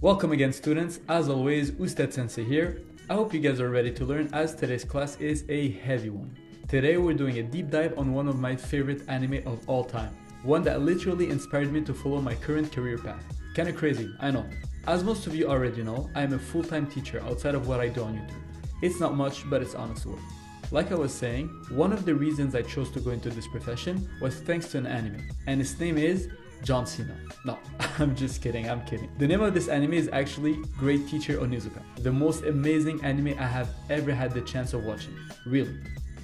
Welcome again, students. As always, Oosted Sensei here. I hope you guys are ready to learn, as today's class is a heavy one. Today we're doing a deep dive on one of my favorite anime of all time, one that literally inspired me to follow my current career path. Kinda crazy, I know. As most of you already know, I am a full-time teacher outside of what I do on YouTube. It's not much, but it's honest work. Like I was saying, one of the reasons I chose to go into this profession was thanks to an anime, and its name is John Cena. No, I'm just kidding, I'm kidding. The name of this anime is actually Great Teacher Onizuka, the most amazing anime I have ever had the chance of watching, really.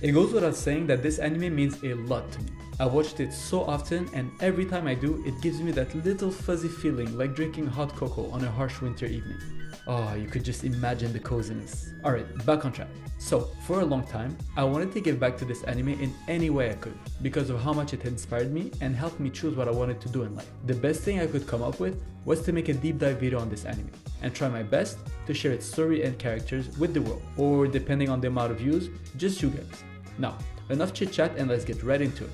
It goes without saying that this anime means a lot to me. I've watched it so often, and every time I do, it gives me that little fuzzy feeling like drinking hot cocoa on a harsh winter evening. Oh, you could just imagine the coziness. Alright, back on track. So, for a long time, I wanted to give back to this anime in any way I could, because of how much it inspired me and helped me choose what I wanted to do in life. The best thing I could come up with was to make a deep dive video on this anime, and try my best to share its story and characters with the world, or depending on the amount of views, just you guys. Now, enough chit chat and let's get right into it.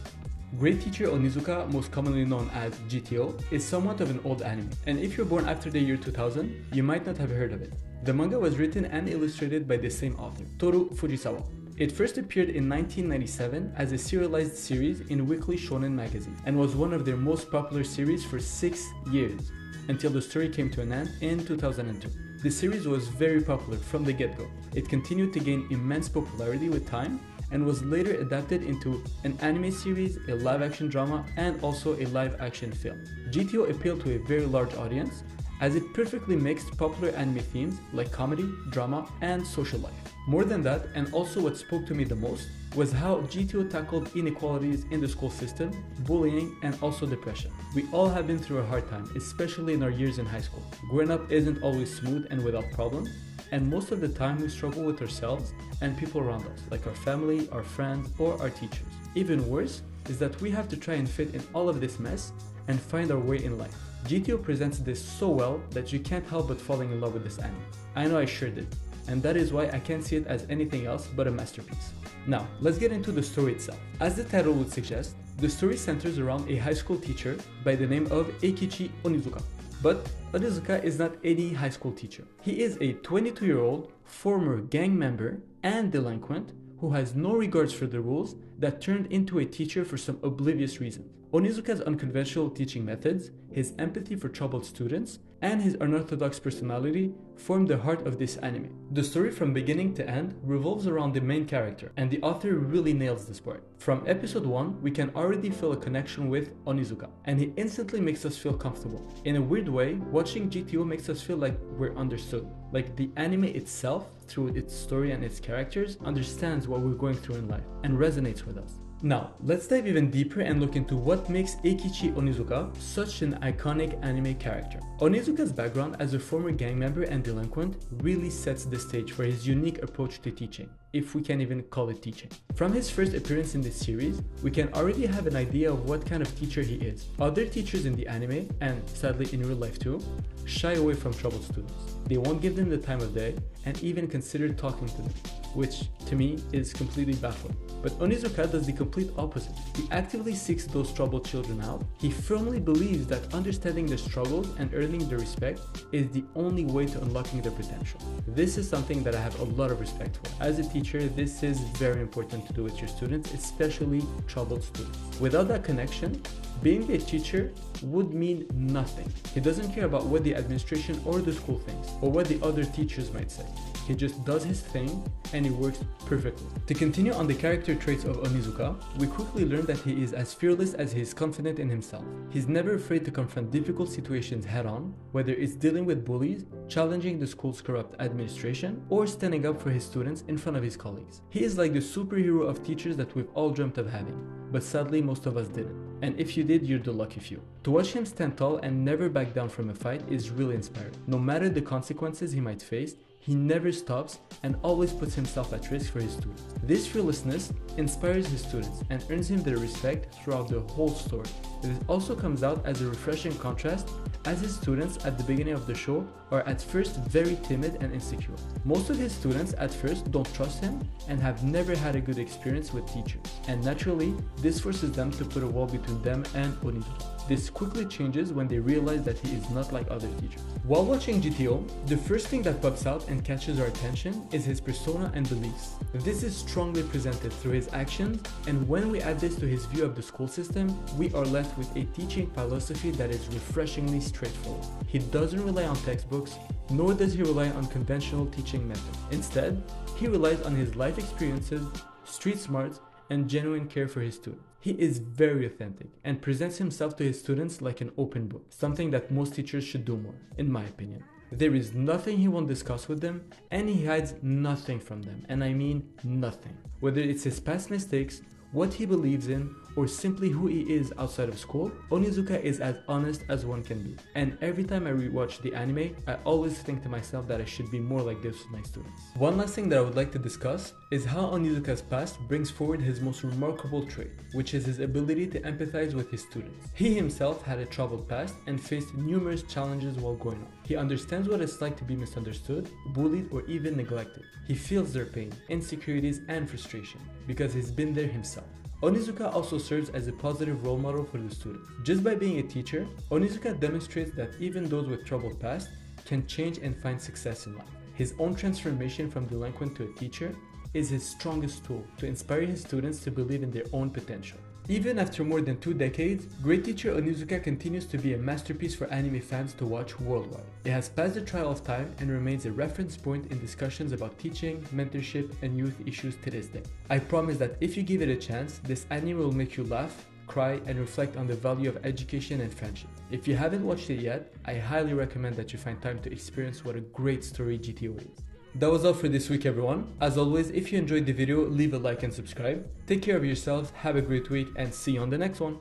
Great Teacher Onizuka, most commonly known as GTO, is somewhat of an old anime, and if you're born after the year 2000, you might not have heard of it. The manga was written and illustrated by the same author, Toru Fujisawa. It first appeared in 1997 as a serialized series in Weekly Shonen magazine, and was one of their most popular series for 6 years, until the story came to an end in 2002. The series was very popular from the get-go. It continued to gain immense popularity with time, and was later adapted into an anime series, a live-action drama, and also a live-action film. GTO appealed to a very large audience, as it perfectly mixed popular anime themes like comedy, drama, and social life. More than that, and also what spoke to me the most, was how GTO tackled inequalities in the school system, bullying, and also depression. We all have been through a hard time, especially in our years in high school. Growing up isn't always smooth and without problems, and most of the time we struggle with ourselves and people around us, like our family, our friends, or our teachers. Even worse is that we have to try and fit in all of this mess and find our way in life. GTO presents this so well that you can't help but falling in love with this anime. I know I sure did, and that is why I can't see it as anything else but a masterpiece. Now, let's get into the story itself. As the title would suggest, the story centers around a high school teacher by the name of Eikichi Onizuka. But Onizuka is not any high school teacher. He is a 22-year-old former gang member and delinquent who has no regards for the rules that turned into a teacher for some oblivious reason. Onizuka's unconventional teaching methods, his empathy for troubled students, and his unorthodox personality form the heart of this anime. The story from beginning to end revolves around the main character, and the author really nails this part. From episode 1, we can already feel a connection with Onizuka, and he instantly makes us feel comfortable. In a weird way, watching GTO makes us feel like we're understood. Like the anime itself, through its story and its characters, understands what we're going through in life and resonates with us. Now, let's dive even deeper and look into what makes Eikichi Onizuka such an iconic anime character. Onizuka's background as a former gang member and delinquent really sets the stage for his unique approach to teaching, if we can even call it teaching. From his first appearance in this series, we can already have an idea of what kind of teacher he is. Other teachers in the anime, and sadly in real life too, shy away from troubled students. They won't give them the time of day and even consider talking to them, which to me is completely baffling. But Onizuka does the complete opposite. He actively seeks those troubled children out. He firmly believes that understanding their struggles and earning their respect is the only way to unlocking their potential. This is something that I have a lot of respect for. As a teacher, this is very important to do with your students, especially troubled students. Without that connection, being a teacher would mean nothing. He doesn't care about what the administration or the school thinks, or what the other teachers might say. He just does his thing, and it works perfectly. To continue on the character traits of Onizuka, we quickly learn that he is as fearless as he is confident in himself. He's never afraid to confront difficult situations head-on, whether it's dealing with bullies, challenging the school's corrupt administration, or standing up for his students in front of his colleagues. He is like the superhero of teachers that we've all dreamt of having, but sadly most of us didn't. And if you did, you're the lucky few. To watch him stand tall and never back down from a fight is really inspiring. No matter the consequences he might face, he never stops and always puts himself at risk for his students. This fearlessness inspires his students and earns him their respect throughout the whole story. This also comes out as a refreshing contrast, as his students at the beginning of the show are at first very timid and insecure. Most of his students at first don't trust him and have never had a good experience with teachers, and naturally, this forces them to put a wall between them and Onizuka. This quickly changes when they realize that he is not like other teachers. While watching GTO, the first thing that pops out and catches our attention is his persona and beliefs. This is strongly presented through his actions, and when we add this to his view of the school system, we are left with a teaching philosophy that is refreshingly straightforward. He doesn't rely on textbooks, nor does he rely on conventional teaching methods. Instead, he relies on his life experiences, street smarts, and genuine care for his students. He is very authentic and presents himself to his students like an open book, something that most teachers should do more, in my opinion. There is nothing he won't discuss with them, and he hides nothing from them, and I mean nothing. Whether it's his past mistakes, what he believes in, or simply who he is outside of school, Onizuka is as honest as one can be. And every time I rewatch the anime, I always think to myself that I should be more like this with my students. One last thing that I would like to discuss is how Onizuka's past brings forward his most remarkable trait, which is his ability to empathize with his students. He himself had a troubled past and faced numerous challenges while growing up. He understands what it's like to be misunderstood, bullied, or even neglected. He feels their pain, insecurities, and frustration because he's been there himself. Onizuka also serves as a positive role model for the students. Just by being a teacher, Onizuka demonstrates that even those with troubled past can change and find success in life. His own transformation from delinquent to a teacher is his strongest tool to inspire his students to believe in their own potential. Even after more than 2 decades, Great Teacher Onizuka continues to be a masterpiece for anime fans to watch worldwide. It has passed the trial of time and remains a reference point in discussions about teaching, mentorship, and youth issues to this day. I promise that if you give it a chance, this anime will make you laugh, cry, and reflect on the value of education and friendship. If you haven't watched it yet, I highly recommend that you find time to experience what a great story GTO is. That was all for this week, everyone. As always, if you enjoyed the video, leave a like and subscribe. Take care of yourselves, have a great week, and see you on the next one.